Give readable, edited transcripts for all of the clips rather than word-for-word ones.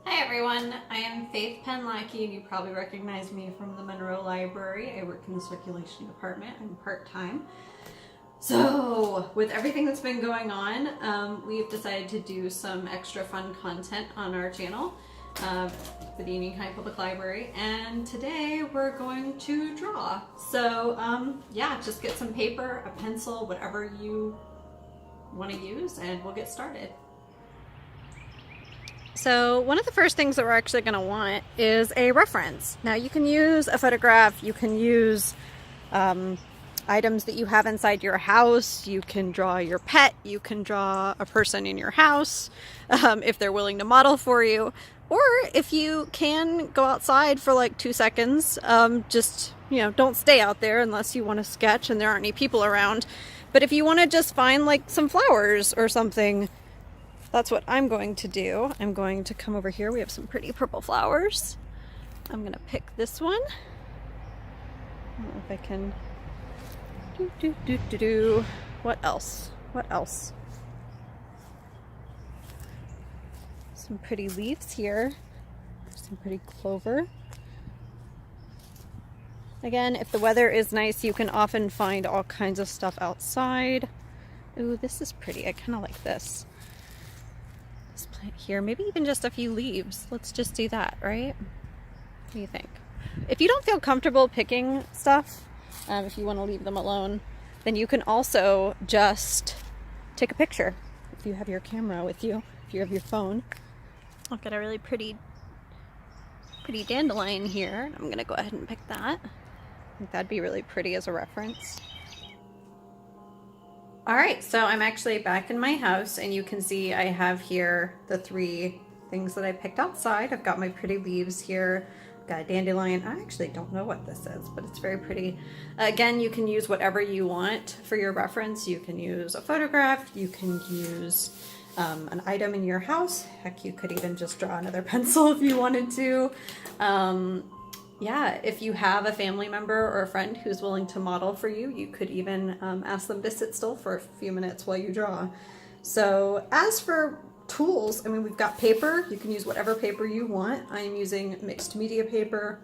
Hi everyone, I am Faith Penlackey and you probably recognize me from the Monroe Library. I work in the circulation department. I'm part-time. So with everything that's been going on, we've decided to do some extra fun content on our channel for the Union County Public Library, and today we're going to draw. So yeah, just get some paper, a pencil, whatever you want to use, and we'll get started. So one of the first things that we're actually going to want is a reference. Now you can use a photograph, you can use items that you have inside your house, you can draw your pet, you can draw a person in your house if they're willing to model for you, or if you can go outside for like 2 seconds, just, you know, don't stay out there unless you want to sketch and there aren't any people around. But if you want to just find like some flowers or something, that's what I'm going to do. I'm going to come over here. We have some pretty purple flowers. I'm going to pick this one. I don't know if I can... What else? What else? Some pretty leaves here. Some pretty clover. Again, if the weather is nice, you can often find all kinds of stuff outside. Ooh, this is pretty. I kind of like this. This plant here, maybe even just a few leaves. Let's just do that, right? What do you think? If you don't feel comfortable picking stuff, if you want to leave them alone, then you can also just take a picture if you have your camera with you, if you have your phone. I'll get a really pretty dandelion here. I'm gonna go ahead and pick that. I think that'd be really pretty as a reference. All right, so I'm actually back in my house, and you can see I have here the 3 things that I picked outside. I've got my pretty leaves here. I've got a dandelion. I actually don't know what this is, but it's very pretty. Again, you can use whatever you want for your reference. You can use a photograph. You can use an item in your house. Heck, you could even just draw another pencil if you wanted to. Yeah, if you have a family member or a friend who's willing to model for you, you could even ask them to sit still for a few minutes while you draw. So as for tools, I mean, we've got paper. You can use whatever paper you want. I am using mixed media paper.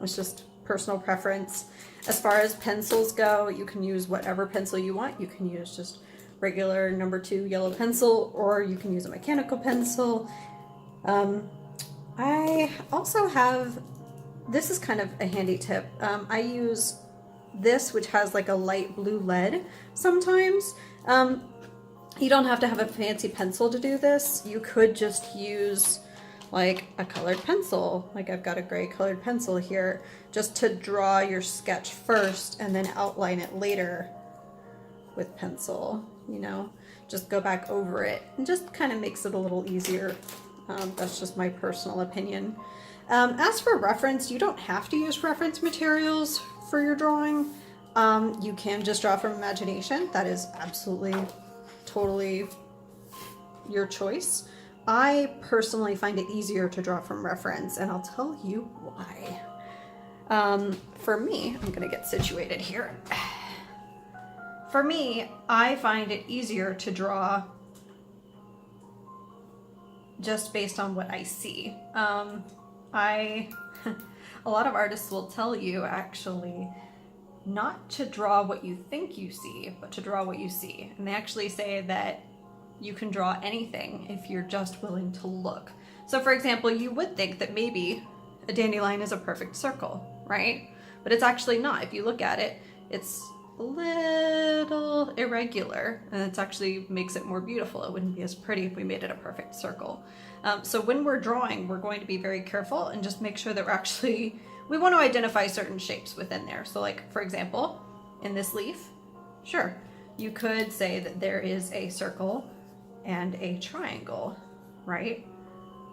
It's just personal preference. As far as pencils go, you can use whatever pencil you want. You can use just regular number 2 yellow pencil, or you can use a mechanical pencil. I also have... This is kind of a handy tip. I use this, which has like a light blue lead sometimes. You don't have to have a fancy pencil to do this. You could just use like a colored pencil. Like I've got a gray colored pencil here, just to draw your sketch first and then outline it later with pencil, you know, just go back over it and just kind of makes it a little easier. That's just my personal opinion. As for reference, you don't have to use reference materials for your drawing. You can just draw from imagination. That is absolutely, totally your choice. I personally find it easier to draw from reference, and I'll tell you why. For me, I'm gonna get situated here. For me, I find it easier to draw just based on what I see. A lot of artists will tell you actually not to draw what you think you see, but to draw what you see. And they actually say that you can draw anything if you're just willing to look. So for example, you would think that maybe a dandelion is a perfect circle, right? But it's actually not. If you look at it, it's a little irregular, and it actually makes it more beautiful. It wouldn't be as pretty if we made it a perfect circle. So when we're drawing, we're going to be very careful and just make sure that we want to identify certain shapes within there. So like, for example, in this leaf, sure, you could say that there is a circle and a triangle, right,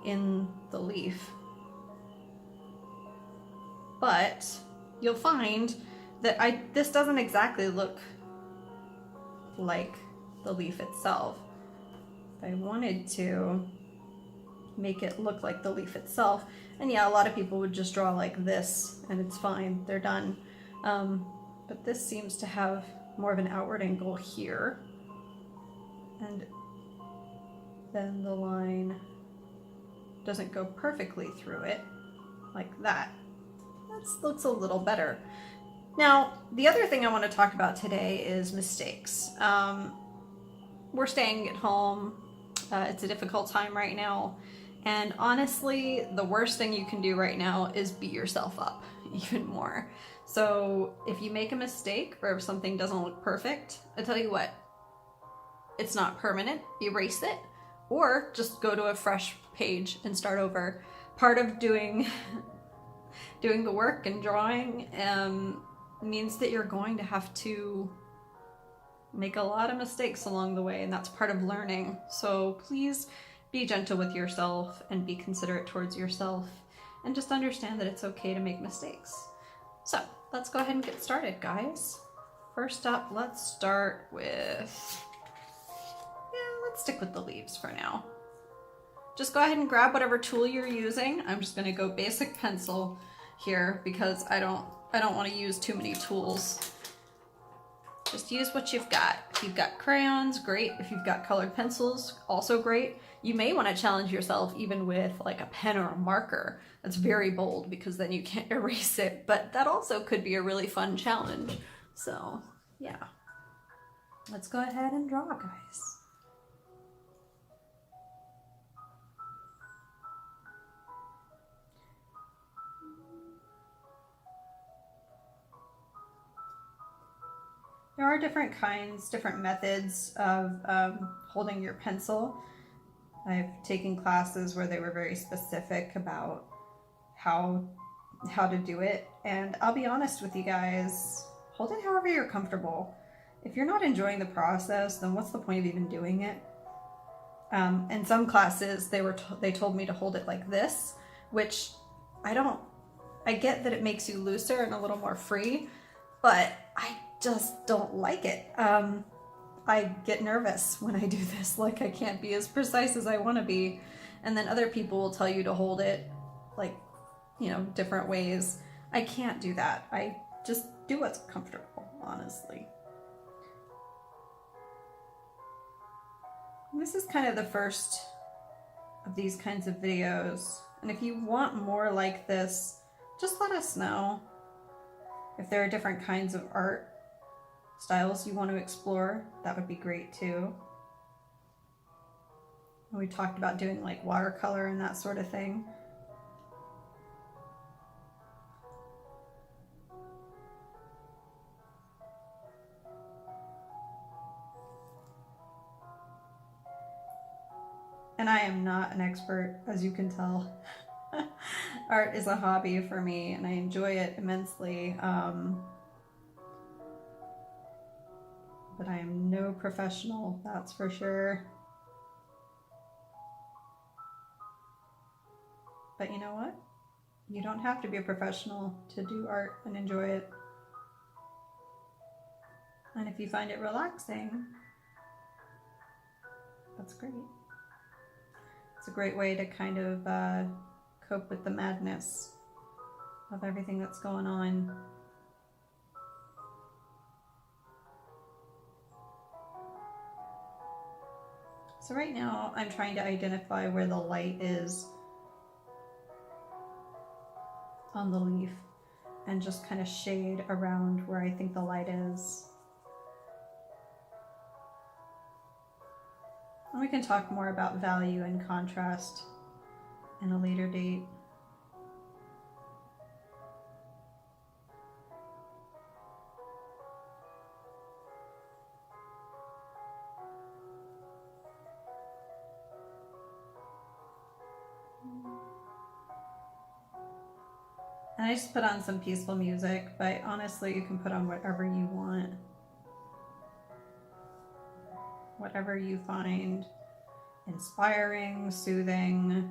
in the leaf. But you'll find that this doesn't exactly look like the leaf itself. If I wanted to make it look like the leaf itself, and yeah, a lot of people would just draw like this and it's fine, they're done. But this seems to have more of an outward angle here, and then the line doesn't go perfectly through it, like that. That looks a little better. Now, the other thing I want to talk about today is mistakes. We're staying at home. It's a difficult time right now. And honestly, the worst thing you can do right now is beat yourself up even more. So if you make a mistake or if something doesn't look perfect, I tell you what, it's not permanent. Erase it or just go to a fresh page and start over. Part of doing the work and drawing means that you're going to have to make a lot of mistakes along the way, and that's part of learning. So please be gentle with yourself and be considerate towards yourself, and just understand that it's okay to make mistakes. So let's go ahead and get started, guys. First up, let's start with, let's stick with the leaves for now. Just go ahead and grab whatever tool you're using. I'm just gonna go basic pencil here because I don't want to use too many tools. Just use what you've got. If you've got crayons, great. If you've got colored pencils, also great. You may want to challenge yourself even with like a pen or a marker. That's very bold because then you can't erase it, but that also could be a really fun challenge. So yeah, let's go ahead and draw, guys. There are different kinds, different methods of holding your pencil. I've taken classes where they were very specific about how to do it. And I'll be honest with you guys, hold it however you're comfortable. If you're not enjoying the process, then what's the point of even doing it? In some classes, they told me to hold it like this, which I get that it makes you looser and a little more free, but I just don't like it. I get nervous when I do this, like I can't be as precise as I want to be. And then other people will tell you to hold it like, different ways. I can't do that. I just do what's comfortable, honestly. And this is kind of the first of these kinds of videos. And if you want more like this, just let us know. If there are different kinds of art styles you want to explore, that would be great too. We talked about doing like watercolor and that sort of thing. And I am not an expert, as you can tell. Art is a hobby for me and I enjoy it immensely. But I am no professional, that's for sure. But you know what? You don't have to be a professional to do art and enjoy it. And if you find it relaxing, that's great. It's a great way to kind of cope with the madness of everything that's going on. So right now I'm trying to identify where the light is on the leaf and just kind of shade around where I think the light is. And we can talk more about value and contrast in a later date. And I just put on some peaceful music, but honestly, you can put on whatever you want. Whatever you find inspiring, soothing.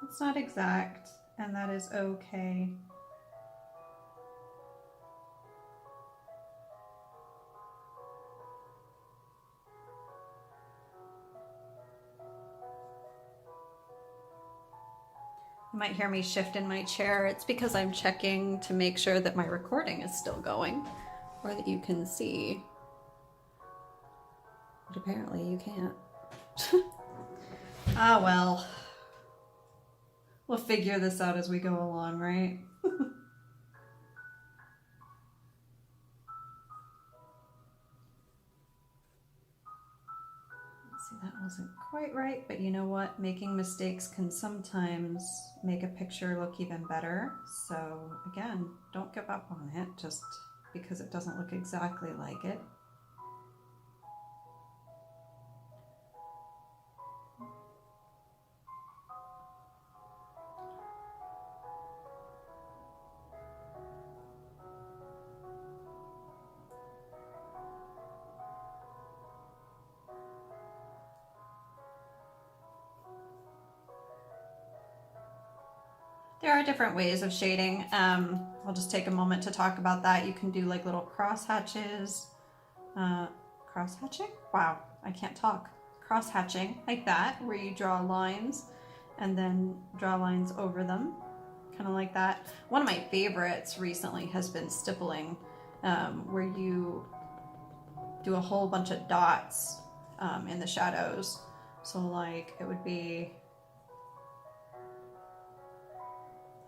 It's not exact. and that is okay. You might hear me shift in my chair. It's because I'm checking to make sure that my recording is still going, or that you can see. But apparently you can't. Ah, well. We'll figure this out as we go along, right? See, that wasn't quite right, but you know what? Making mistakes can sometimes make a picture look even better. So again, don't give up on it just because it doesn't look exactly like it. There are different ways of shading. I'll just take a moment to talk about that. You can do like little cross hatches. Cross hatching? Wow, I can't talk. Cross hatching, like that, where you draw lines and then draw lines over them, kind of like that. One of my favorites recently has been stippling, where you do a whole bunch of dots in the shadows. So like it would be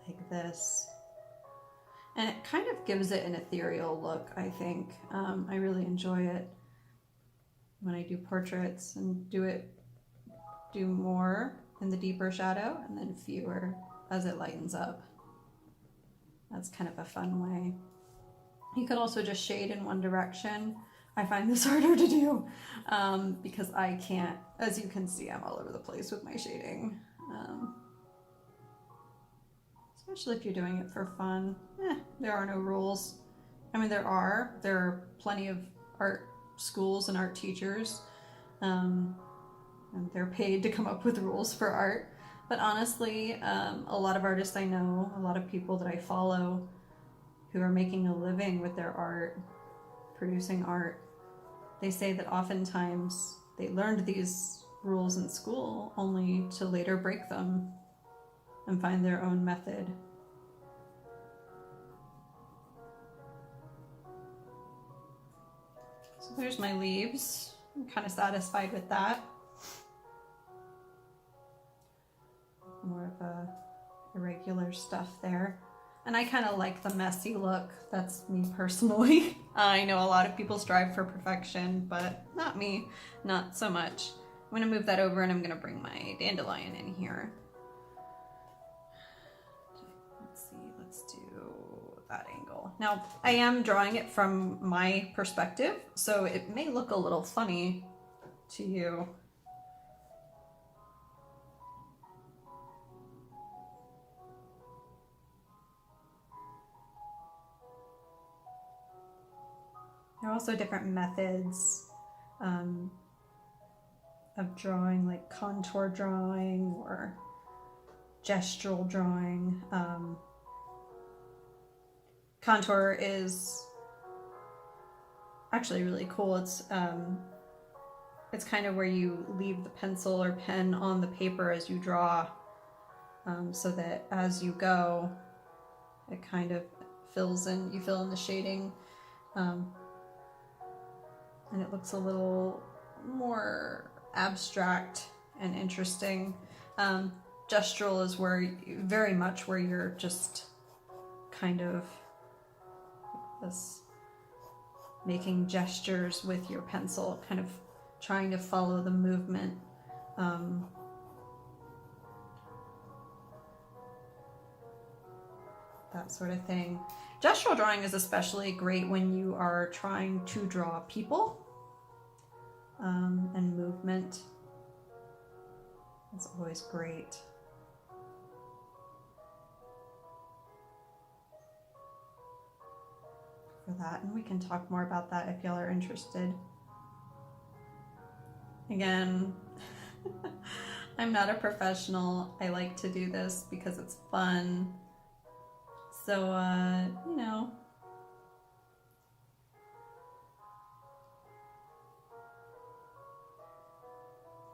like this. And it kind of gives it an ethereal look, I think. I really enjoy it when I do portraits and do more in the deeper shadow and then fewer as it lightens up. That's kind of a fun way. You could also just shade in one direction. I find this harder to do because I can't, as you can see, I'm all over the place with my shading. Especially if you're doing it for fun. There are no rules. I mean, there are plenty of art schools and art teachers, and they're paid to come up with rules for art. But honestly, a lot of artists I know, a lot of people that I follow who are making a living with their art, producing art, they say that oftentimes they learned these rules in school only to later break them and find their own method. So there's my leaves. I'm kind of satisfied with that. More of a irregular stuff there. And I kind of like the messy look. That's me personally. I know a lot of people strive for perfection, but not me, not so much. I'm gonna move that over and I'm gonna bring my dandelion in here. Let's do that angle. Now, I am drawing it from my perspective, so it may look a little funny to you. There are also different methods of drawing, like contour drawing or gestural drawing. Contour is actually really cool. It's kind of where you leave the pencil or pen on the paper as you draw, so that as you go, it kind of you fill in the shading, and it looks a little more abstract and interesting. Gestural is very much where you're just kind of making gestures with your pencil, kind of trying to follow the movement. That sort of thing. Gestural drawing is especially great when you are trying to draw people and movement. It's always great. For that, and we can talk more about that if y'all are interested. Again, I'm not a professional. I like to do this because it's fun. So, you know,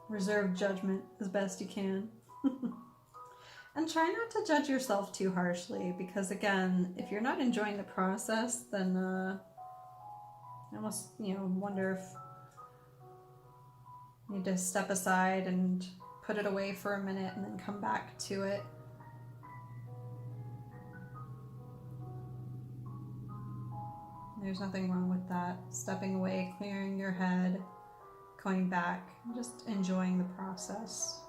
reserve judgment as best you can. And try not to judge yourself too harshly, because again, if you're not enjoying the process, then I almost, wonder if you need to step aside and put it away for a minute and then come back to it. There's nothing wrong with that. Stepping away, clearing your head, going back, just enjoying the process.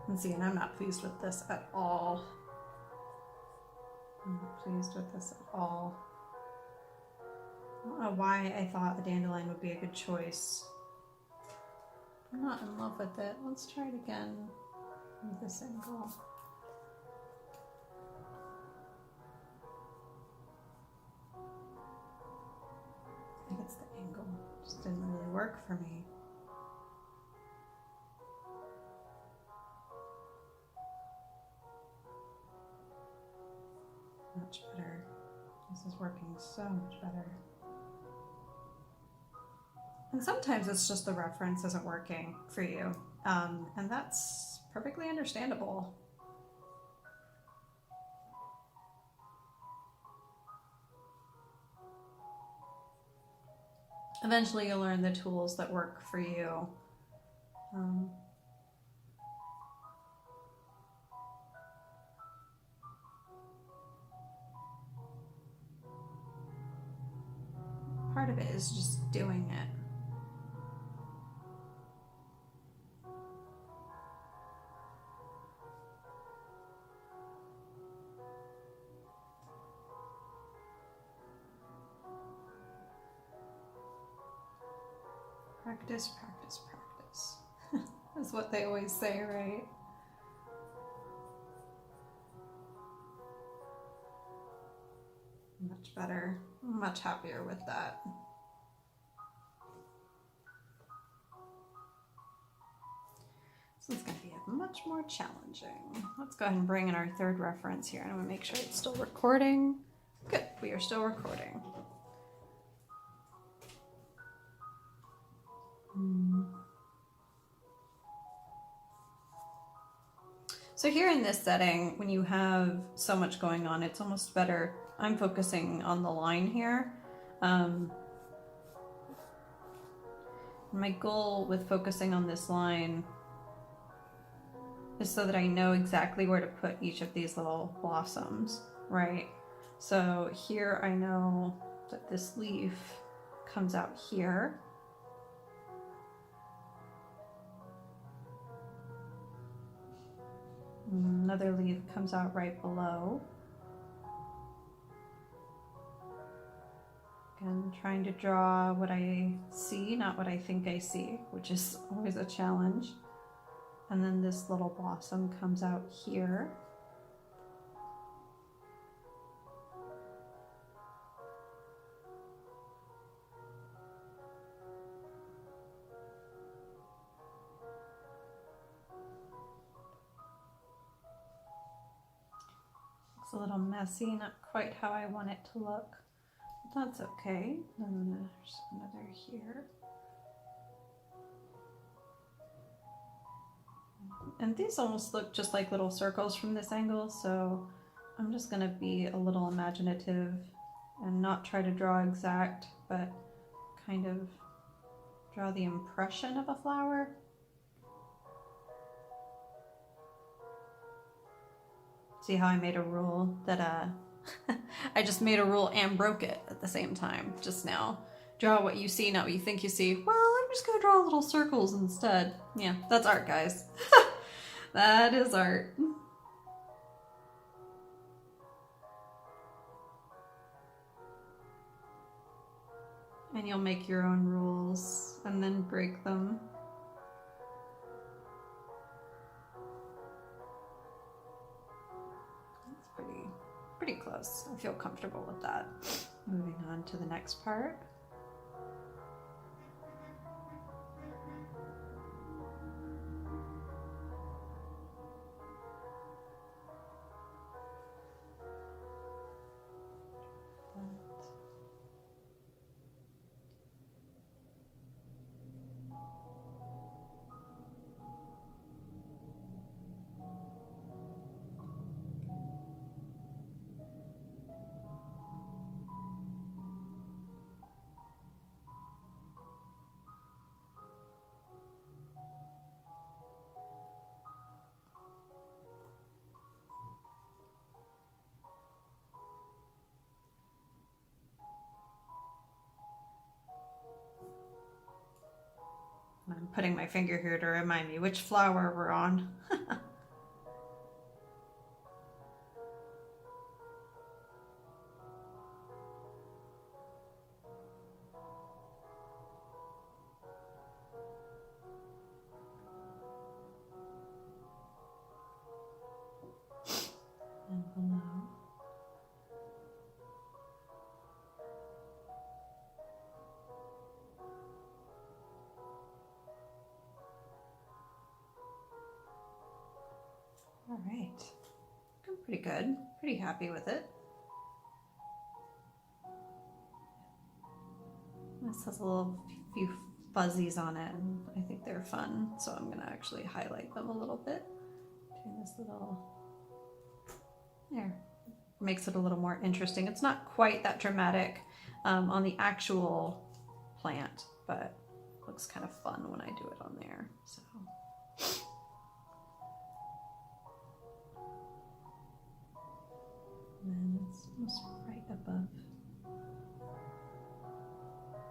And see, and I'm not pleased with this at all. I'm not pleased with this at all. I don't know why I thought a dandelion would be a good choice. I'm not in love with it. Let's try it again with this angle. I think it's the angle. It just didn't really work for me. Much better. This is working so much better. And sometimes it's just the reference isn't working for you, and that's perfectly understandable. Eventually you'll learn the tools that work for you. Part of it is just doing it. Practice, practice, practice. That's what they always say, right? Much better. Much happier with that. So it's going to be much more challenging. Let's go ahead and bring in our third reference here. I'm going to make sure it's still recording. Good, we are still recording. So here in this setting, when you have so much going on, it's almost better. I'm focusing on the line here. My goal with focusing on this line is so that I know exactly where to put each of these little blossoms, right? So here I know that this leaf comes out here. Another leaf comes out right below. Again, trying to draw what I see, not what I think I see, which is always a challenge. And then this little blossom comes out here. It's a little messy, not quite how I want it to look. But that's okay. Then there's another here. And these almost look just like little circles from this angle, so I'm just going to be a little imaginative and not try to draw exact, but kind of draw the impression of a flower. See how I made a rule that I just made a rule and broke it at the same time just now. Draw what you see, not what you think you see. Well, I'm just gonna draw little circles instead. Yeah, that's art, guys. That is art. And you'll make your own rules and then break them. does. I feel comfortable with that. Moving on to the next part. I'm putting my finger here to remind me which flower we're on. And below. All right, I'm pretty good, pretty happy with it. This has a little few fuzzies on it, and I think they're fun, so I'm gonna actually highlight them a little bit. Doing this little, there, makes it a little more interesting. It's not quite that dramatic on the actual plant, but it looks kind of fun when I do it on there, so. And then it's almost right above.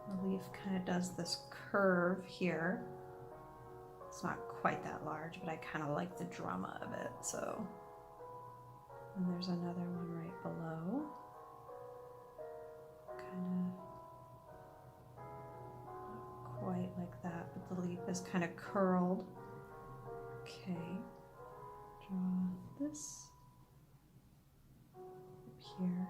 The leaf kind of does this curve here. It's not quite that large, but I kind of like the drama of it, so. And there's another one right below. Kind of not quite like that, but the leaf is kind of curled. Okay, draw this up here.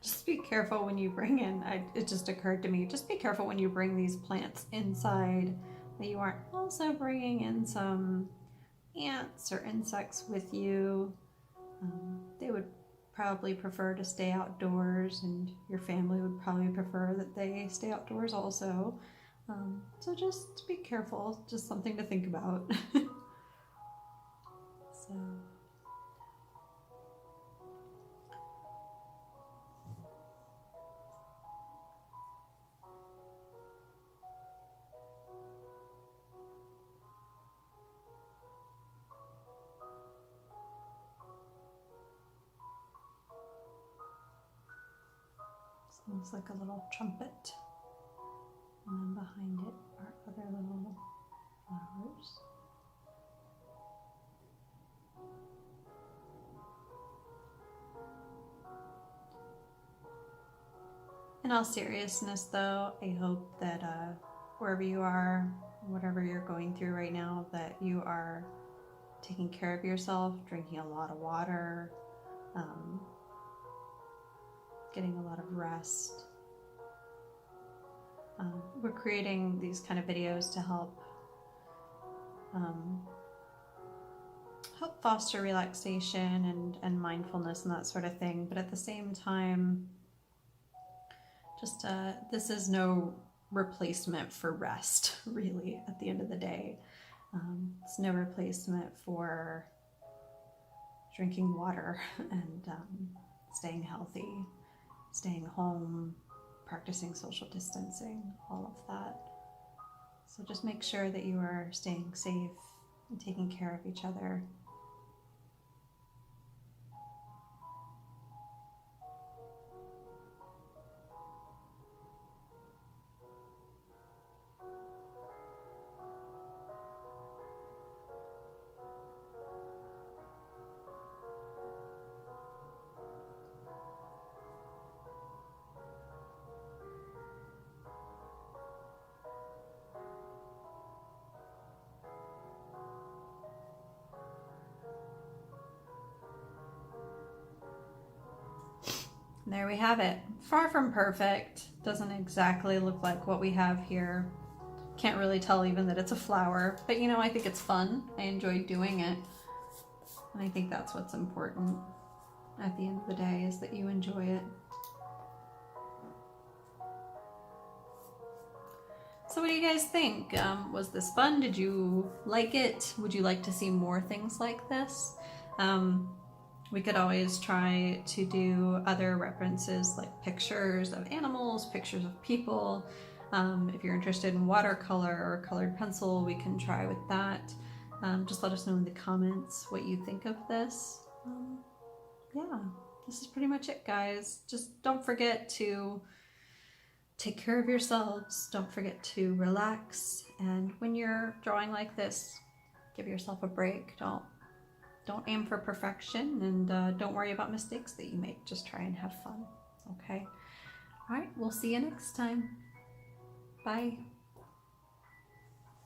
Just be careful when you bring in, it just occurred to me, just be careful when you bring these plants inside that you aren't also bringing in some ants or insects with you. They would probably prefer to stay outdoors, and your family would probably prefer that they stay outdoors also. So just be careful, just something to think about. So. Sounds like a little trumpet, and then behind it are other little flowers. In all seriousness though, I hope that wherever you are, whatever you're going through right now, that you are taking care of yourself, drinking a lot of water, getting a lot of rest. We're creating these kind of videos to help foster relaxation and mindfulness and that sort of thing, but at the same time, just this is no replacement for rest, really, at the end of the day. It's no replacement for drinking water and staying healthy, staying home, practicing social distancing, all of that. So just make sure that you are staying safe, and taking care of each other. There we have it. Far from perfect. Doesn't exactly look like what we have here. Can't really tell even that it's a flower, but you know, I think it's fun. I enjoy doing it. And I think that's what's important at the end of the day, is that you enjoy it. So what do you guys think? Was this fun? Did you like it? Would you like to see more things like this? We could always try to do other references like pictures of animals, pictures of people. If you're interested in watercolor or colored pencil, we can try with that. Just let us know in the comments what you think of this. Yeah, this is pretty much it, guys. Just don't forget to take care of yourselves. Don't forget to relax. And when you're drawing like this, give yourself a break. Don't aim for perfection, and don't worry about mistakes that you make. Just try and have fun, okay? All right, we'll see you next time. Bye.